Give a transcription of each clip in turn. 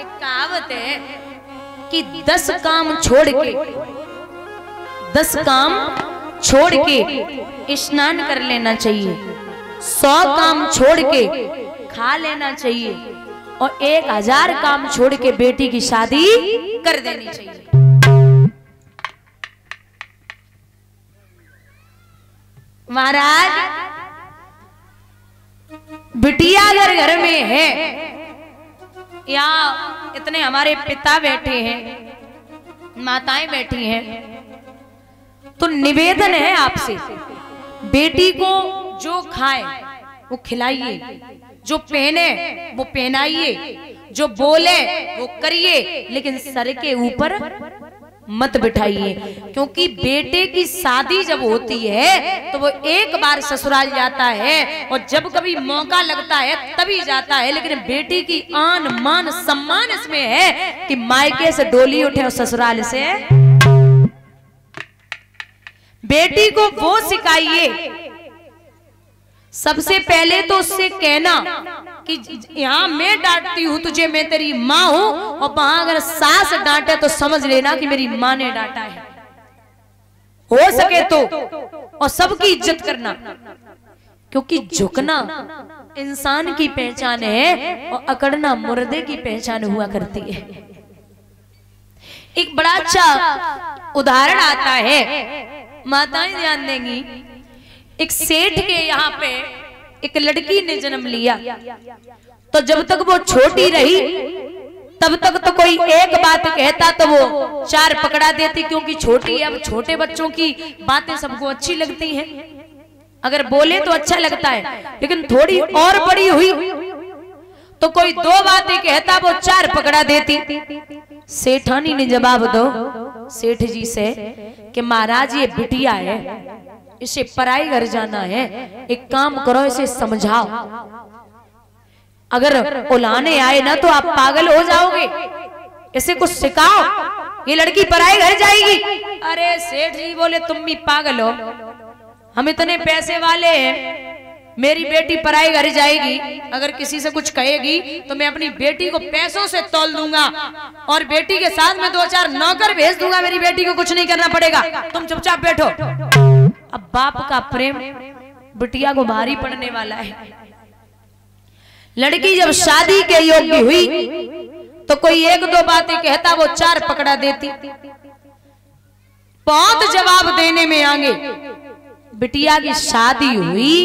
एक कहावत है कि 10 काम छोड़ के 10 काम छोड़ के स्नान कर लेना चाहिए, 100 काम छोड़ के खा लेना चाहिए और 1000 काम छोड़ के बेटी की शादी कर देनी चाहिए। महाराज बिटिया अगर घर में है या इतने हमारे पिता बैठे हैं, माताएं बैठी हैं, तो निवेदन है आपसे, बेटी को जो खाए वो खिलाइए, जो पहने वो पहनाइए, जो बोले वो करिए, लेकिन सर के ऊपर मत बिठाइए। क्योंकि बेटे की शादी जब होती है तो वो एक बार ससुराल जाता है और जब कभी मौका लगता है तभी जाता है, लेकिन बेटी की आन मान सम्मान इसमें है कि मायके से डोली उठे और ससुराल से। बेटी को वो सिखाइए, सबसे पहले तो उससे कहना कि यहाँ मैं डांटती हूँ तुझे, मैं तेरी माँ हूं, और वहां अगर सास डांटे तो समझ लेना कि मेरी माँ ने डांटा है। हो सके तो और सबकी इज्जत करना, क्योंकि झुकना इंसान की पहचान है और अकड़ना मुर्दे की पहचान हुआ करती है। एक बड़ा अच्छा उदाहरण आता है, माताएं ध्यान देंगी। एक सेठ के यहाँ पे एक लड़की ने जन्म लिया, तो जब तक वो छोटी रही तब तक तो कोई एक बात कहता तो वो 4 पकड़ा देती, क्योंकि छोटी है। अब छोटे बच्चों की बातें सबको अच्छी लगती हैं, अगर बोले तो अच्छा लगता है, लेकिन थोड़ी और बड़ी हुई तो कोई 2 बातें कहता वो 4 पकड़ा देती। सेठानी ने जवाब दो सेठ जी से कि महाराज ये बिटिया है, इसे पराई घर जाना है, एक काम करो इसे समझाओ, अगर उलाने आए ना तो आप पागल हो जाओगे, इसे कुछ सिखाओ, ये लड़की पराई घर जाएगी। अरे सेठ जी बोले तुम भी पागल हो, हम इतने पैसे वाले हैं, मेरी बेटी पराई घर जाएगी, अगर किसी से कुछ कहेगी तो मैं अपनी बेटी को पैसों से तौल दूंगा और बेटी के साथ में 2-4 नौकर भेज दूंगा, मेरी बेटी को कुछ नहीं करना पड़ेगा, तुम चुपचाप बैठो। अब बाप का प्रेम बिटिया को भारी पड़ने वाला है। लड़की जब शादी के योग्य हुई तो कोई 1-2 बातें कहता वो 4 पकड़ा देती। बहुत जवाब देने में आगे बिटिया की शादी हुई,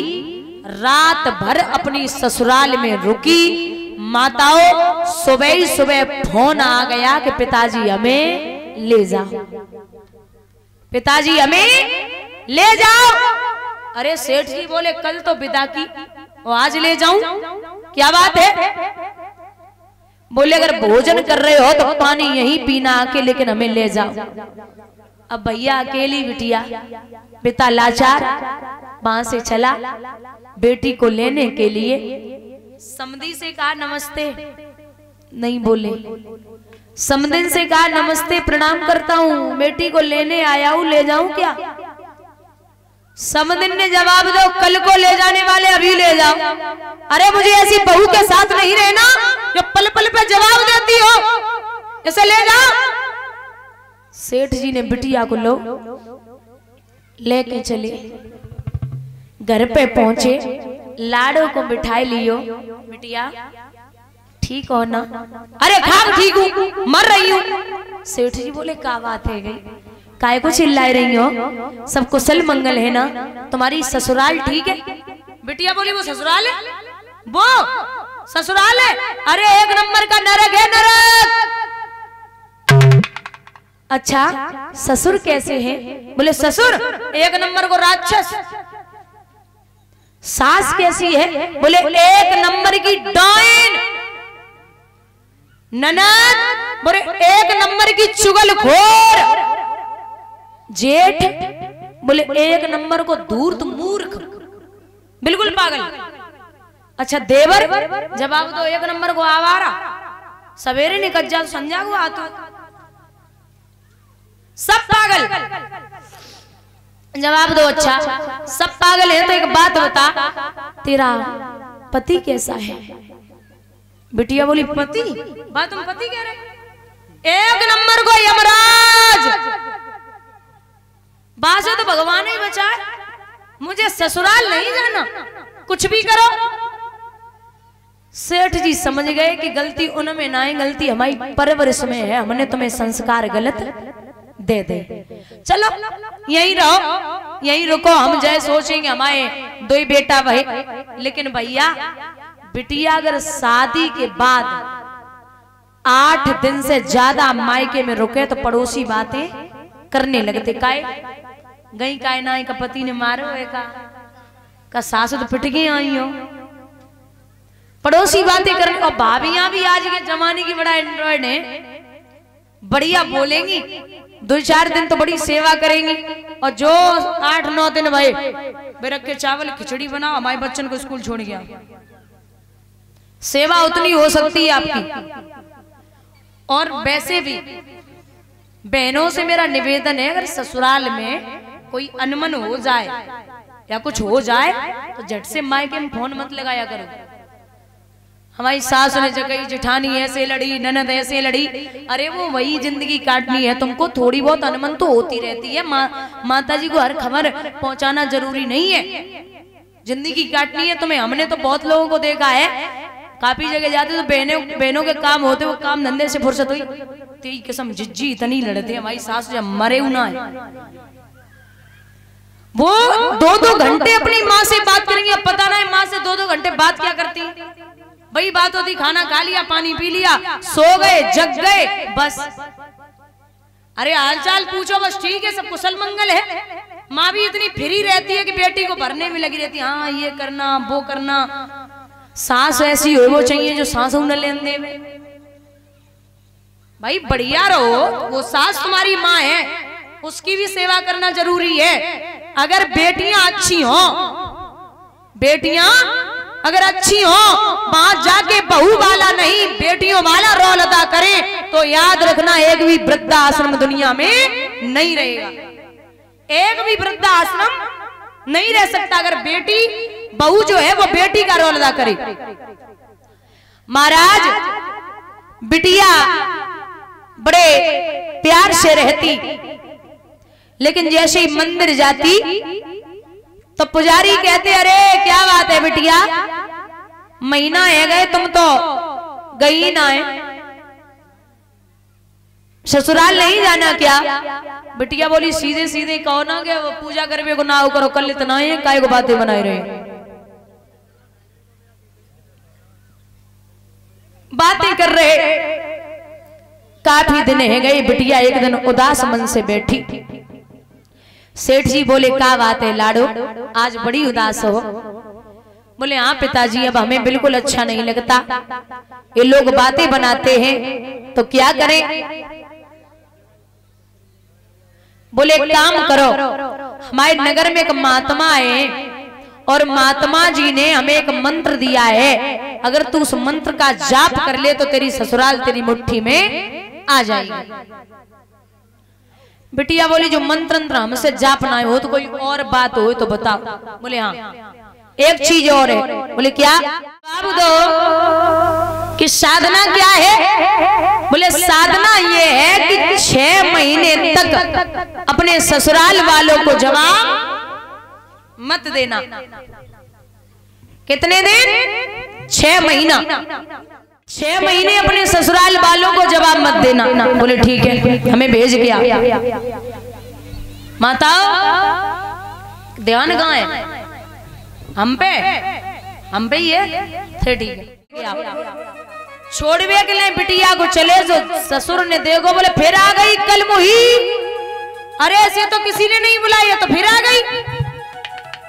रात भर अपनी ससुराल में रुकी। माताओं सुबह ही सुबह फोन आ गया कि पिताजी हमें ले जाओ, पिताजी हमें ले जाओ। अरे सेठ जी बोले कल तो विदा की और आज ले जाऊं, क्या बात है? बोले अगर भोजन कर रहे हो तो पानी यहीं पीना आके, लेकिन हमें ले जाओ। अब भैया अकेली बिटिया, पिता लाचार, वहां से चला बेटी को लेने के लिए। समधी से कहा नमस्ते, नहीं बोले। समधिन से कहा नमस्ते प्रणाम करता हूँ, बेटी को लेने आया हूँ, ले जाऊं क्या? समधिन ने जवाब दो कल को ले जाने वाले अभी ले जाओ। अरे मुझे ऐसी बहू के साथ नहीं रहना जो पल पल पे जवाब देती हो, इसे ले जाओ। सेठ जी ने बिटिया को लो लेके चले, घर पे पहुंचे, लाडो को बिठाई लियो, बिटिया ठीक हो ना? अरे खाक ठीक हूँ, मर रही हूँ। सेठ जी बोले क्या बात है गई, काय को चिल्ला रही हो, सब कुशल मंगल है ना? तुम्हारी ससुराल ठीक है? बिटिया बोली वो ससुराल है, वो ससुराल है, अरे 1 नंबर का नरक है, नरक। अच्छा ससुर कैसे हैं? बोले ससुर 1 नंबर को राक्षस। सास कैसी है? बोले 1 नंबर की डाइन। ननद बोले 1 नंबर की चुगलखोर। जेठ बोले 1 नंबर को धूर्त मूर्ख, बिल्कुल पागल। अच्छा देवर जवाब दो 1 नंबर को आवारा, सवेरे निकल जाओ संध्या को आता, सब पागल। जवाब दो अच्छा सब पागल है तो एक बात बता, तेरा पति कैसा है? बिटिया बोली पति? बात तुम पति कह रहे? एक नंबर को यमराज, बाजा तो भगवान ही बचाए, मुझे ससुराल नहीं जाना, कुछ भी करो। सेठ जी समझ गए कि गलती उनमें ना है, गलती हमारी परवरिश में है, हमने तुम्हें संस्कार गलत दे दे। चलो यहीं रहो, यहीं रुको, हम जय सोचेंगे हमारे दो ही बेटा भाई। लेकिन भैया बिटिया अगर शादी के बाद 8 दिन से ज्यादा मायके में रुके तो पड़ोसी बातें करने लगते। काय गई काय ना का पति ने मारो है का सासु तो पिट गई आई हो, पड़ोसी बातें करने। और भाभियां भी आज के जमाने की बड़ा एंड्रॉइड है, बढ़िया बोलेंगी, 2-4 दिन तो बड़ी सेवा करेंगी, और जो 8-9 दिन भाई बेरख के चावल खिचड़ी बनाओ, हमारे बच्चन को स्कूल छोड़ गया। सेवा उतनी हो सकती है आपकी। और वैसे भी बहनों से मेरा निवेदन है, अगर ससुराल में कोई अनमन हो जाए या कुछ हो जाए तो झट से मायके में फोन मत लगाया करो। हमारी सास ने जगह जेठानी ऐसे लड़ी, ननद ऐसे लड़ी, अरे वो वही जिंदगी काटनी है, तुमको थोड़ी बहुत अनमन तो होती रहती है। माता जी को हर खबर पहुंचाना जरूरी नहीं है, जिंदगी काटनी है तुम्हें। हमने तो बहुत लोगों को देखा है, काफी जगह जाते तो बहनों के काम होते, वो काम धंधे से फुर्सत हुई तेरी कसम जिज्जी इतनी लड़ते हमारी सास जब मरे ना है, वो 2-2 घंटे अपनी माँ से बात करेंगे। अब पता ना है माँ से 2-2 घंटे बात क्या करती, वही बात होती, खाना खा लिया, पानी पी लिया, सो गए, जग गए, बस। अरे हालचाल पूछो बस, ठीक है, सब कुशल मंगल है। माँ भी इतनी फ्री रहती है कि बेटी को भरने में लगी रहती है, हाँ ये करना वो करना। सास ऐसी हो वो चाहिए जो सांसों न लेन दे। भाई बढ़िया रहो, वो सास तुम्हारी माँ है, उसकी भी सेवा करना जरूरी है। अगर बेटियां अच्छी हो, बेटियां अगर अच्छी हो, वहां जाके बहू वाला नहीं बेटियों वाला रोल अदा करें तो याद रखना एक भी वृद्धाश्रम दुनिया में नहीं रहेगा, एक भी वृद्धाश्रम नहीं रह सकता अगर बेटी बहू जो है वो बेटी का रोल अदा करे। महाराज बिटिया बड़े प्यार से रहती, लेकिन जैसे ही मंदिर जाती तो पुजारी कहते अरे क्या बात है बिटिया, महीना है गए तुम तो गई ना है, ससुराल नहीं जाना क्या? बिटिया बोली सीधे सीधे कहो ना कि वो पूजा करवे को ना करो, कल इतना है काय को बातें बनाए रहे, बातें कर रहे। काफी दिन है गए, बिटिया एक दिन उदास मन से बैठी। सेठ जी बोले क्या बात है लाडो, आज बड़ी उदास हो? बोले हाँ पिताजी, अब हमें बिल्कुल अच्छा नहीं लगता, ये लोग बातें बनाते हैं तो क्या करें? बोले एक काम करो, हमारे नगर में एक महात्मा है और महात्मा जी ने हमें एक मंत्र दिया है, अगर तू उस मंत्र का जाप कर ले तो तेरी ससुराल तेरी मुट्ठी में आ जाएगी। बिटिया बोली जो मंत्र हमसे जापना हो तो कोई और बात हो तो बताओ। बोले हाँ एक चीज और है। बोले क्या? जवाब दो कि साधना क्या है? बोले साधना ये है कि 6 महीने तक अपने ससुराल वालों को जवाब मत देना। कितने दिन? 6 महीना। 6 महीने अपने ससुराल वालों को जवाब मत देना। बोले ठीक है, हमें भेज गया। माता ध्यान कहाँ है? हम पे ही है, ठीक है। छोड़वे के लिए बिटिया को चले जो ससुर ने देखो, बोले फिर आ गई कल मुही, अरे ऐसे तो किसी ने नहीं बुलाई तो फिर आ गई।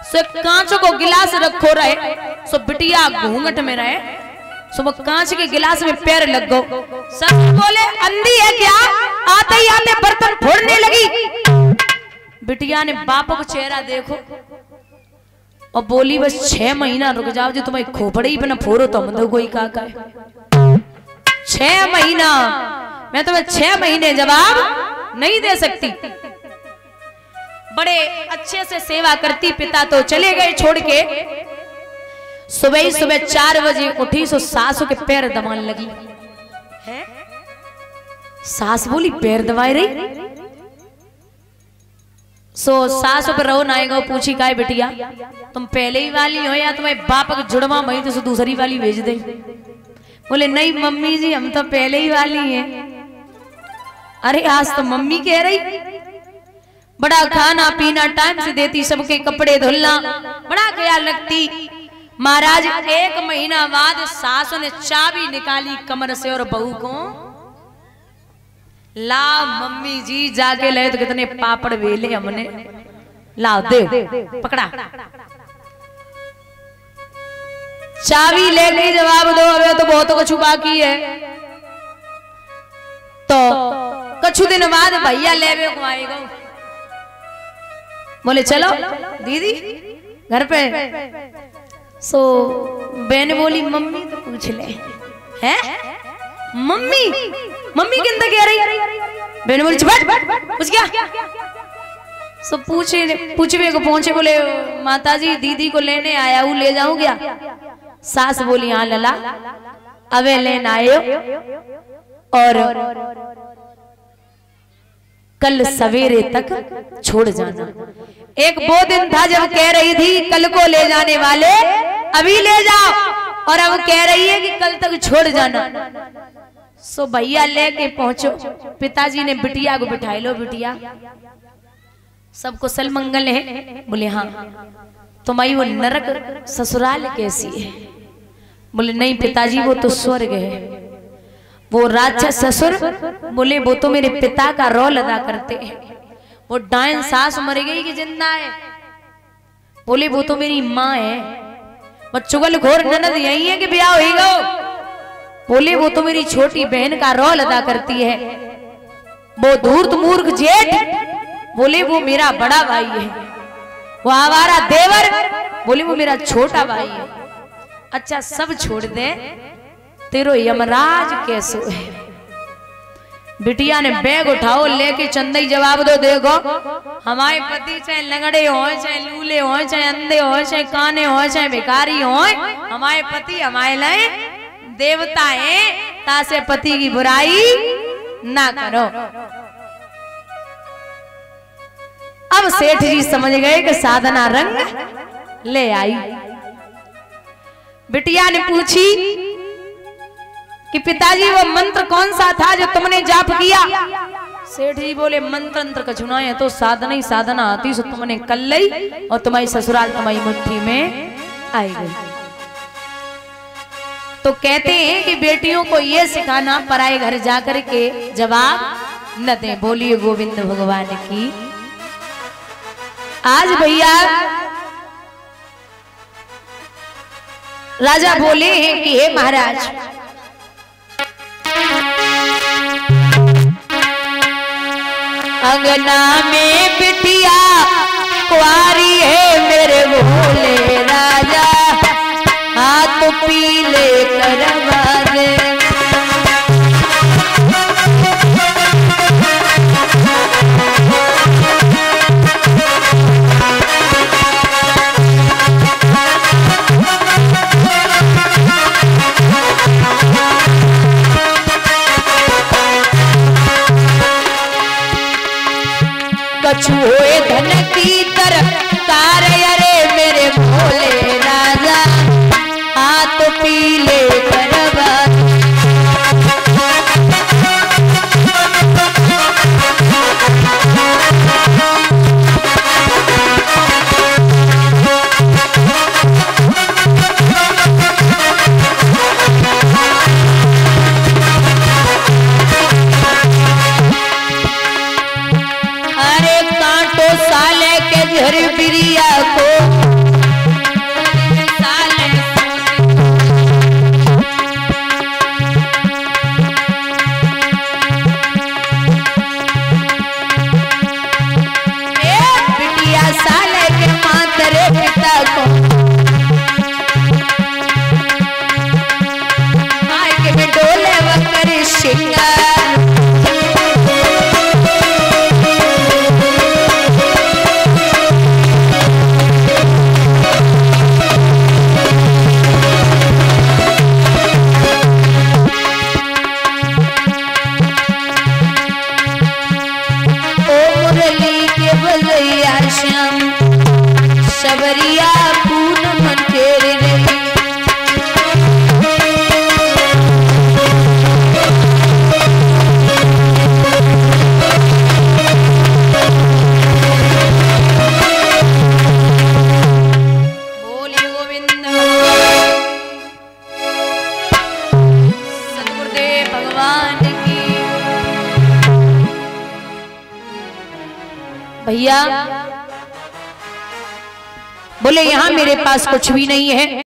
सो कांच को गिलास रखो रहे, सो बिटिया घूंघट में रहे, सो वो कांच के गिलास में पैर लग गो। सब बोले अंधी है क्या, आते ही आते बर्तन फोड़ने लगी। बिटिया ने बाप को चेहरा देखो और बोली बस 6 महीना रुक जाओ, जो तुम्हें खोपड़े ही बना फोड़ो तो हम कोई का है। 6 महीना मैं तुम्हें 6 महीने जवाब नहीं दे सकती। बड़े अच्छे से सेवा करती, पिता तो चले गए छोड़ के। सुबह ही सुबह 4 बजे उठी सो सासू के पैर दबाने लगी है। सास बोली पैर दबाए रही। सो सासू पर रो नाएगा पूछी काय बिटिया तुम पहले ही वाली हो या तुम्हें बाप का जुड़वा मई तो दूसरी वाली भेज दे। बोले नहीं मम्मी जी हम तो पहले ही वाली हैं। अरे आज तो मम्मी कह रही बड़ा खाना पीना टाइम से देती, सबके कपड़े धुलना बड़ा ख्याल रखती। महाराज 1 महीना बाद सासू ने चाबी निकाली कमर से और बहू को ला मम्मी जी जाके ले तो कितने पापड़ वेले हमने लाओ दे पकड़ा। चाबी ले गई जवाब दो अबे तो बहुत कछु बाकी है। तो कछु दिन बाद भैया ले आएगा। बोले चलो दीदी घर पे। सो बहन बोली मम्मी तो पूछ ले है मम्मी मम्मी के अंदर कह रही। बहन बोली पूछ क्या। सो पूछवे को पहुंचे बोले माता जी दीदी को लेने आया हूँ ले जाऊं क्या। सास बोली हाँ लला अबे लेने आयो और कल सवेरे तक छोड़ जाना। एक वो दिन था जब कह रही थी कल को ले जाने वाले अभी ले जाओ और अब कह रही है कि कल तक छोड़ जाना। सो भैया लेके पहुंचो। पिताजी ने बिटिया को बिठाई लो बिटिया सब कुशल मंगल है। बोले हाँ तुम्हारी वो नरक ससुराल कैसी है। बोले नहीं पिताजी वो तो स्वर्ग है। वो राक्षस ससुर बोले वो तो मेरे पिता का रोल अदा करते हैं। वो डायन सास मर गई कि जिंदा है। बोले वो तो मेरी माँ है। वो चुगलखोर ननद यही है कि ब्याह होगा। बोले वो तो मेरी छोटी बहन का रोल अदा करती है। वो धूर्त मूर्ख जेठ बोले वो मेरा बड़ा भाई है। वो आवारा देवर बोले वो मेरा छोटा भाई है। अच्छा सब छोड़ दे तेरो यमराज कैसो है। बिटिया ने बैग उठाओ लेके चंदई जवाब दो देखो हमारे पति चाहे लंगड़े हो चाहे लूले हो चाहे अंधे हो चाहे काने हो चाहे भिखारी हो हमारे पति हमारे लिए देवता है। तासे पति की बुराई ना करो। अब सेठ जी समझ गए कि साधना रंग ले आई। बिटिया ने पूछी कि पिताजी वो मंत्र कौन सा था जो तुमने जाप किया। सेठ जी बोले मंत्र का चुना है तो साधना ही साधना आती सो तुमने कल ली और तुम्हारी ससुराल तुम्हारी मुट्ठी में आई गई। तो कहते हैं कि बेटियों को ये सिखाना पराए घर जाकर के जवाब न दे। बोलिए गोविंद भगवान की। आज भैया राजा बोले हैं कि हे महाराज अंगना में बिटिया कुआरी है मेरे भोले राजा हाथ पीले करवा दे। कछु होए धन की तरकार अरे मेरे भोले राजा हाथ पीले करवा। अरे कांटो सवरिया पूनम मंचेर रे। बोले गोविंद सतगुरुदेव भगवान की। भैया बोले यहाँ मेरे पास कुछ भी नहीं है।